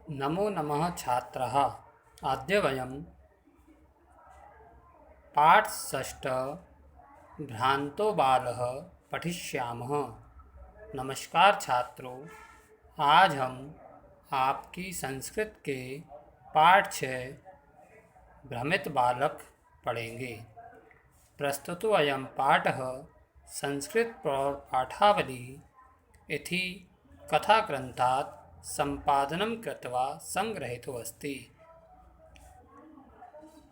नमो नमः छात्रः। अद्य वयं पाठषष्ठः भ्रान्तो बालः पठिष्यामः। नमस्कार छात्रों, आज हम आपकी संस्कृत के पाठ 6 भ्रमित बालक पढ़ेंगे। प्रस्तुतो अयं पाठः संस्कृतपाठावली इति कथाग्रन्थात् सम्पादनं कृत्वा संगृहीतो अस्ति।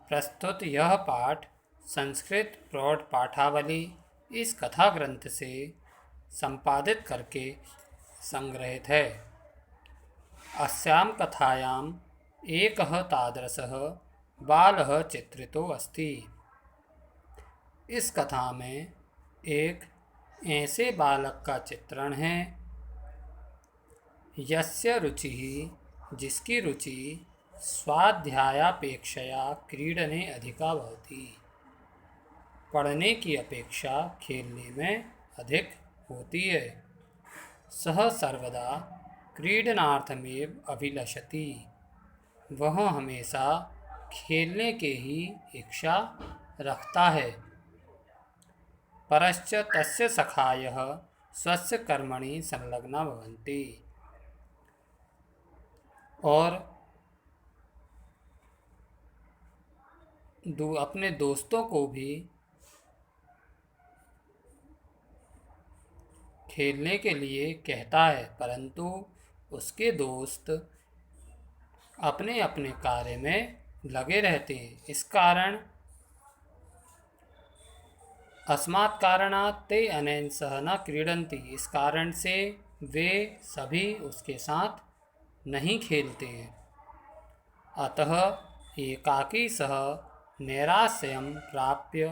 प्रस्तुत यह पाठ संस्कृत प्रौढ़ पाठावली इस कथा ग्रंथ से संपादित करके संग्रहित है। अस्यां कथायाम् एकः तादृशः बालः चित्रितो अस्ति। इस कथा में एक ऐसे बालक का चित्रण है यस्य रुचिः, जिसकी रुचि स्वाध्यायापेक्षया क्रीडने अधिका भवति। पढ़ने की अपेक्षा खेलने में अधिक होती है। सः सर्वदा क्रीडनार्थमेव अभिलषति। वह हमेशा खेलने के ही इच्छा रखता है। परश्च तस्य सखायः स्वस्य कर्मणि संलग्ना भवन्ति। और अपने दोस्तों को भी खेलने के लिए कहता है, परंतु उसके दोस्त अपने अपने कार्य में लगे रहते हैं। इस कारण अस्मात् कारणात् ते अनेन सह न क्रीडन्ति। इस कारण से वे सभी उसके साथ नहीं खेलते हैं। अतः एकाकी सह नैराश्यं प्राप्य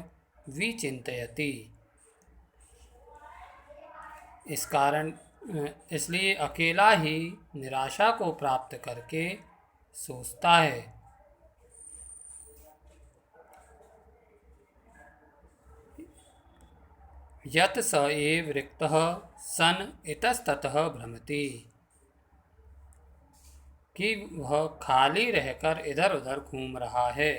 विचिन्तयति। इस कारण इसलिए अकेला ही निराशा को प्राप्त करके सोचता है। यत् स एव रिक्तः सन इतस्ततः भ्रमति, कि वह खाली रहकर इधर उधर घूम रहा है।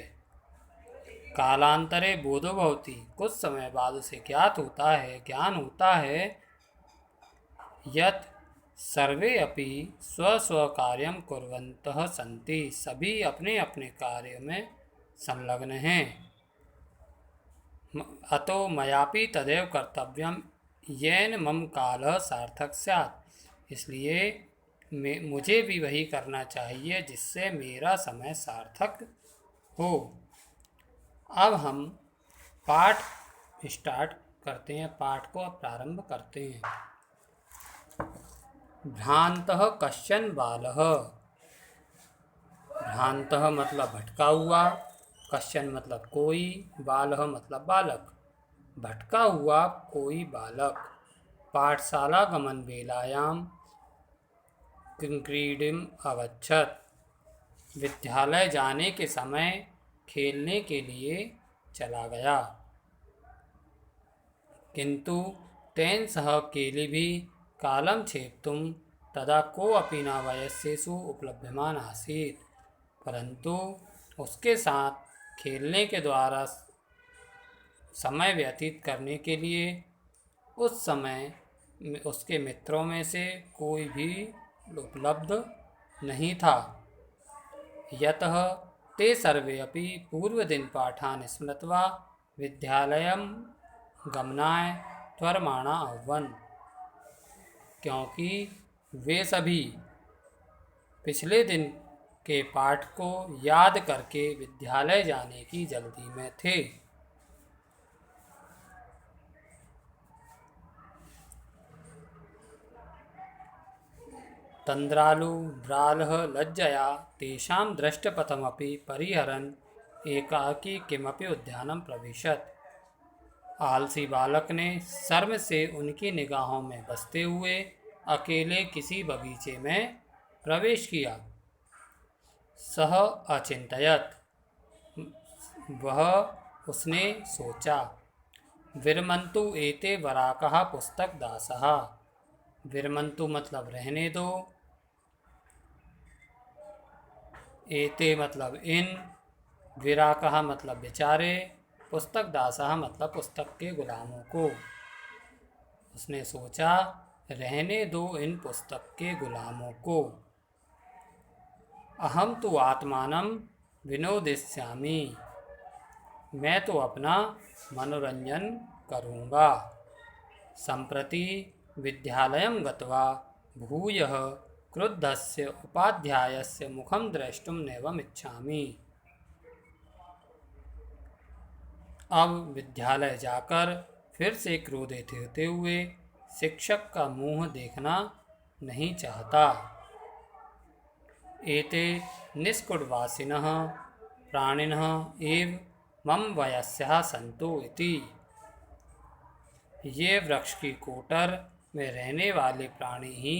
कालांतरे बोधो भवति, कुछ समय बाद उसे ज्ञान होता है यत् सर्वे अपि स्व स्व कार्यं कुर्वन्तः सन्ति, सभी अपने अपने कार्य में संलग्न हैं। अतो मयापि तदेव कर्तव्यम येन मम कालः सार्थक स्यात्। इसलिए मुझे भी वही करना चाहिए जिससे मेरा समय सार्थक हो। अब हम पाठ स्टार्ट करते हैं, पाठ को प्रारंभ करते हैं। भ्रांतः कश्चन बालः। भ्रांतः मतलब भटका हुआ, कश्चन मतलब कोई, बालः मतलब बालक। भटका हुआ कोई बालक पाठशाला गमन वेलायां क्रीडिम अगच्छत्। विद्यालय जाने के समय खेलने के लिए चला गया। किंतु तेन सह केलिभिः कालं छेत्तुं तदा कोऽपि न वयस्येषु उपलभ्यमान आसीत्। परंतु उसके साथ खेलने के द्वारा समय व्यतीत करने के लिए उस समय उसके मित्रों में से कोई भी उपलब्ध नहीं था। यतः ते सर्वे अपि पूर्वदिनपाठान् स्मृत्वा विद्यालयं गमनाय त्वरमाणा अभवन्। क्योंकि वे सभी पिछले दिन के पाठ को याद करके विद्यालय जाने की जल्दी में थे। तंद्रालु ब्रालः लज्जया तेषां दृष्टपथमपि परिहरन् एकाकी किमपि उद्यानं प्रविशत्। आलसी बालक ने शर्म से उनकी निगाहों में बसते हुए अकेले किसी बगीचे में प्रवेश किया। सह अचिंतयत्, वह उसने सोचा। विरमन्तु एते वराकः पुस्तक दासः। विरमन्तु मतलब रहने दो, एते मतलब इन, विराकः मतलब बेचारे, पुस्तक दासः मतलब पुस्तक के गुलामों को। उसने सोचा, रहने दो इन पुस्तक के गुलामों को। अहम तो आत्मानं विनोदिष्यामि, मैं तो अपना मनोरंजन करूँगा। सम्प्रति विद्यालयं गत्वा भूयः क्रुद्धस्य उपाध्यायस्य मुखं द्रष्टुं नैवम् इच्छामि। अब विद्यालय जाकर फिर से क्रोधित होते हुए शिक्षक का मुंह देखना नहीं चाहता। एते निष्कुटवासिनः प्राणिनः एव मम वयस्याः सन्तु इति। ये वृक्ष की कोटर में रहने वाले प्राणी ही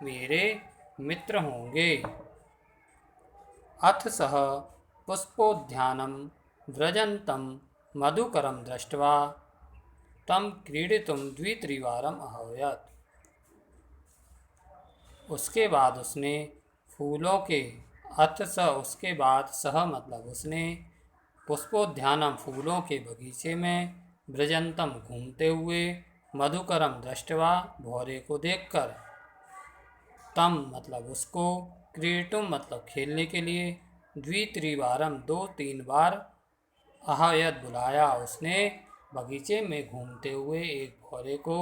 मेरे मित्र होंगे। अथ सः पुष्पोद्यानं व्रजन्तं मधुकरं दृष्ट्वा तं क्रीडितुं द्वित्रिवारम् आह्वयत्। उसके बाद उसने फूलों के अथ स उसके बाद सह मतलब उसने पुष्पोद्यानम फूलों के बगीचे में व्रजंतम घूमते हुए मधुकरम दृष्टवा भौरे को देखकर तम मतलब उसको क्रीडुम मतलब खेलने के लिए द्वित्रिवारम 2-3 बार आहयत बुलाया। उसने बगीचे में घूमते हुए एक भौरे को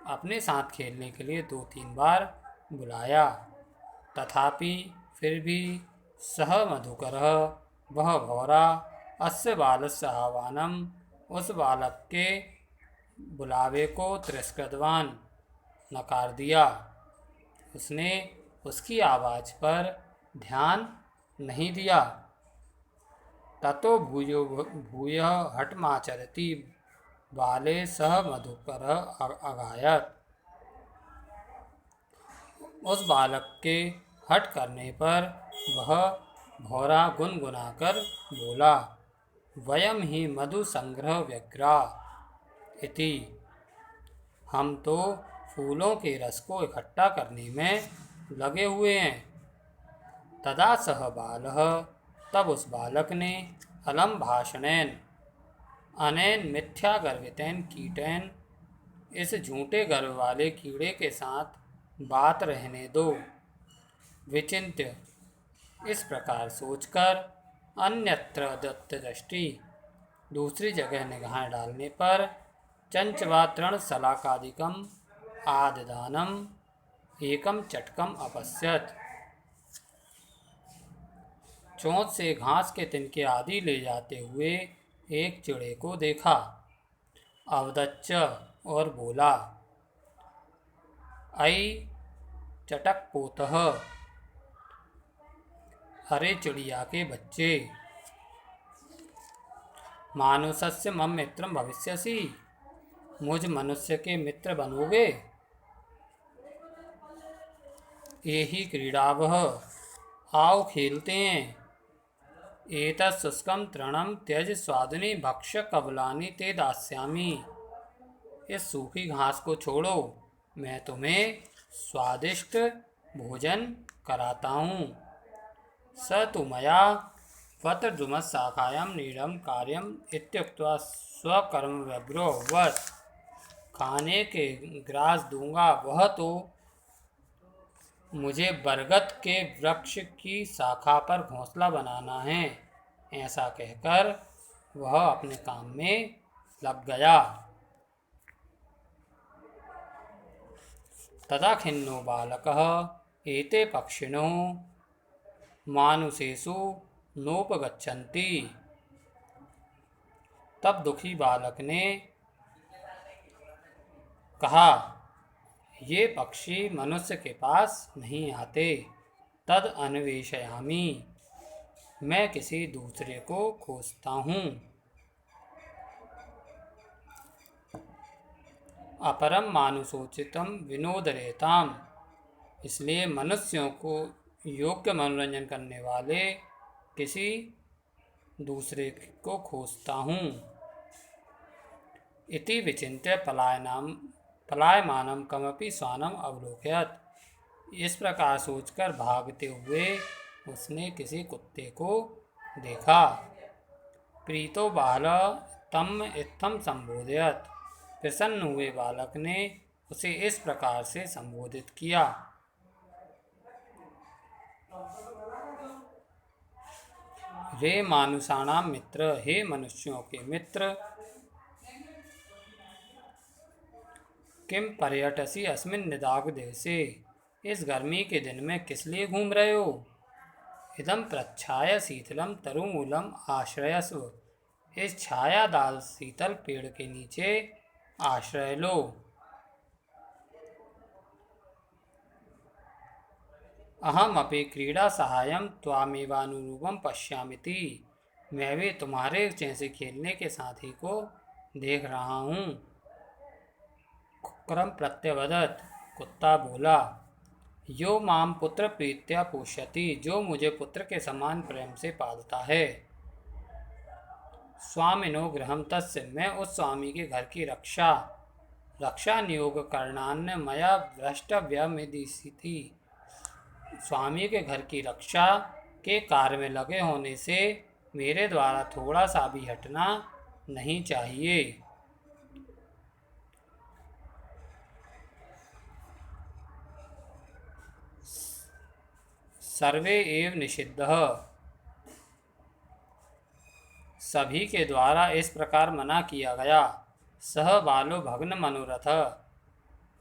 अपने साथ खेलने के लिए 2-3 बार बुलाया। तथापि फिर भी सह मधुकरः वह भौरा अस्य बालस्य आह्वानम उस बालक के बुलावे को तिरस्कृतवान नकार दिया। उसने उसकी आवाज़ पर ध्यान नहीं दिया। ततो भूयः हठमाचरति बाले सह मधुकरः अगायत। उस बालक के हट करने पर वह भौरा गुनगुनाकर बोला, वयम ही मधु संग्रह व्यग्रा इति। हम तो फूलों के रस को इकट्ठा करने में लगे हुए हैं। तदा सह बालः तब उस बालक ने अलम भाषणेन अनेन मिथ्या गर्वितेन कीटेन इस झूठे गर्व वाले कीड़े के साथ बात रहने दो। विचिंत्य इस प्रकार सोचकर अन्यत्र दत्त दृष्टि दूसरी जगह निगाहें डालने पर चंचवा तृण सलाकादिकम आददानम एकम चटकम अपश्यत। चोंच से घास के तिनके आदि ले जाते हुए एक चिड़े को देखा। अवदच्च और बोला, अयि चटकपोतः, अरे चिड़िया के बच्चे, मानुषस्य मम मित्रम भविष्यसि, मुझ मनुष्य के मित्र बनोगे। एहि क्रीडावः, आओ खेलते हैं। एतत् शुष्कं तृणं त्यज स्वादुनि भक्ष्य कबलानि ते दास्यामि। इस सूखी घास को छोड़ो, मैं तुम्हें स्वादिष्ट भोजन कराता हूँ। स तु मया वत्रद्रुमशाखायां नीडं कार्यम् इत्युक्त्वा स्वकर्म व्यग्रो अभवत्। खाने के ग्रास दूंगा, वह तो मुझे बरगद के वृक्ष की शाखा पर घोंसला बनाना है। ऐसा कहकर वह अपने काम में लग गया। तदा खिन्नो बालकः एते पक्षिणो मानुषेषु नोपगच्छन्ति। तब दुखी बालक ने कहा, ये पक्षी मनुष्य के पास नहीं आते। तद अन्वेषयामि, मैं किसी दूसरे को खोजता हूँ। अपरम मानुषोचितम विनोदरेताम, इसलिए मनुष्यों को योग्य मनोरंजन करने वाले किसी दूसरे को खोजता हूँ। इति विचिन्त्य पलायमानं कमपि श्वानम अवलोकयत्। इस प्रकार सोचकर भागते हुए उसने किसी कुत्ते को देखा। प्रीतो बाल तम इत्थम संबोधयत। प्रसन्न हुए बालक ने उसे इस प्रकार से संबोधित किया। रे मानुषाणाम मित्र, हे मनुष्यों के मित्र। किम पर्यटसी अस्मिन् निदाघ देशे, इस गर्मी के दिन में किस लिए घूम रहे हो। इदं प्रच्छाय शीतलम तरुमूलम आश्रयस्व, इस छायादार शीतल पेड़ के नीचे आश्रय लो। अहम अपि क्रीड़ा सहायम त्वामेवानुरूपम पश्यामिति, मैं भी तुम्हारे जैसे खेलने के साथी को देख रहा हूँ। कुक्रम प्रत्यवदत, कुत्ता बोला। यो माम पुत्र प्रीत्या पोष्यति, जो मुझे पुत्र के समान प्रेम से पालता है। स्वामिनो गृहम तस्य, मैं उस स्वामी के घर की रक्षा नियोग करणान्न मया द्रष्टव्यमिदिति, स्वामी के घर की रक्षा के कार्य में लगे होने से मेरे द्वारा थोड़ा सा भी हटना नहीं चाहिए। सर्वे एव निषिद्धः, सभी के द्वारा इस प्रकार मना किया गया। सह बालो भग्न मनोरथ,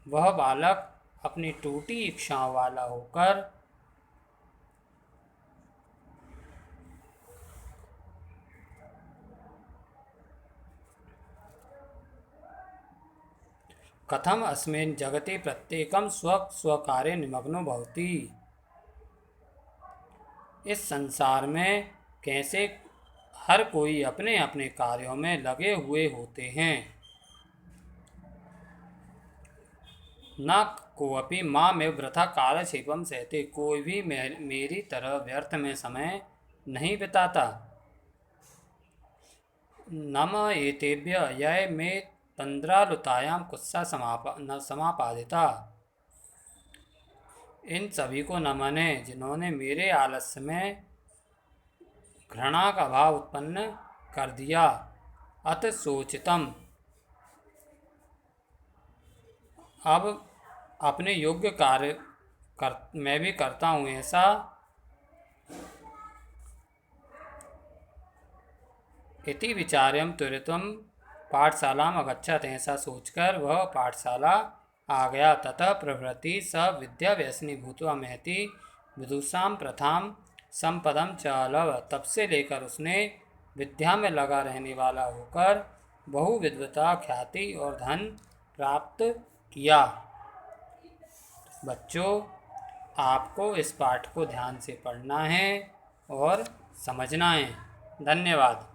वह बालक अपनी टूटी इच्छाओं वाला होकर कथम अस्मिन् जगति प्रत्येकम स्वकार्ये निमग्नो भवति, इस संसार में कैसे हर कोई अपने अपने कार्यों में लगे हुए होते हैं। न कोऽपि मामेव वृथा कालक्षेपम सहते, कोई भी मेरी तरह व्यर्थ में समय नहीं बिताता। नम एतेभ्य यय मे तंद्रालुतायाम कुत्सा समापादिता, इन सभी को नमन है जिन्होंने मेरे आलस्य में घृणा का भाव उत्पन्न कर दिया। अत सोचितम, अब अपने योग्य कार्य मैं भी करता हूँ ऐसा। इति विचार्यम त्वरितम पाठशालाम अगच्छत, ऐसा सोचकर वह पाठशाला आ गया। ततः प्रभृति स विद्या व्यसनी भूत्वा महति विदुषाम प्रथाम संपदम च अलव, तब से लेकर उसने विद्या में लगा रहने वाला होकर बहु विद्वता, ख्याति और धन प्राप्त किया। बच्चों, आपको इस पाठ को ध्यान से पढ़ना है और समझना है। धन्यवाद।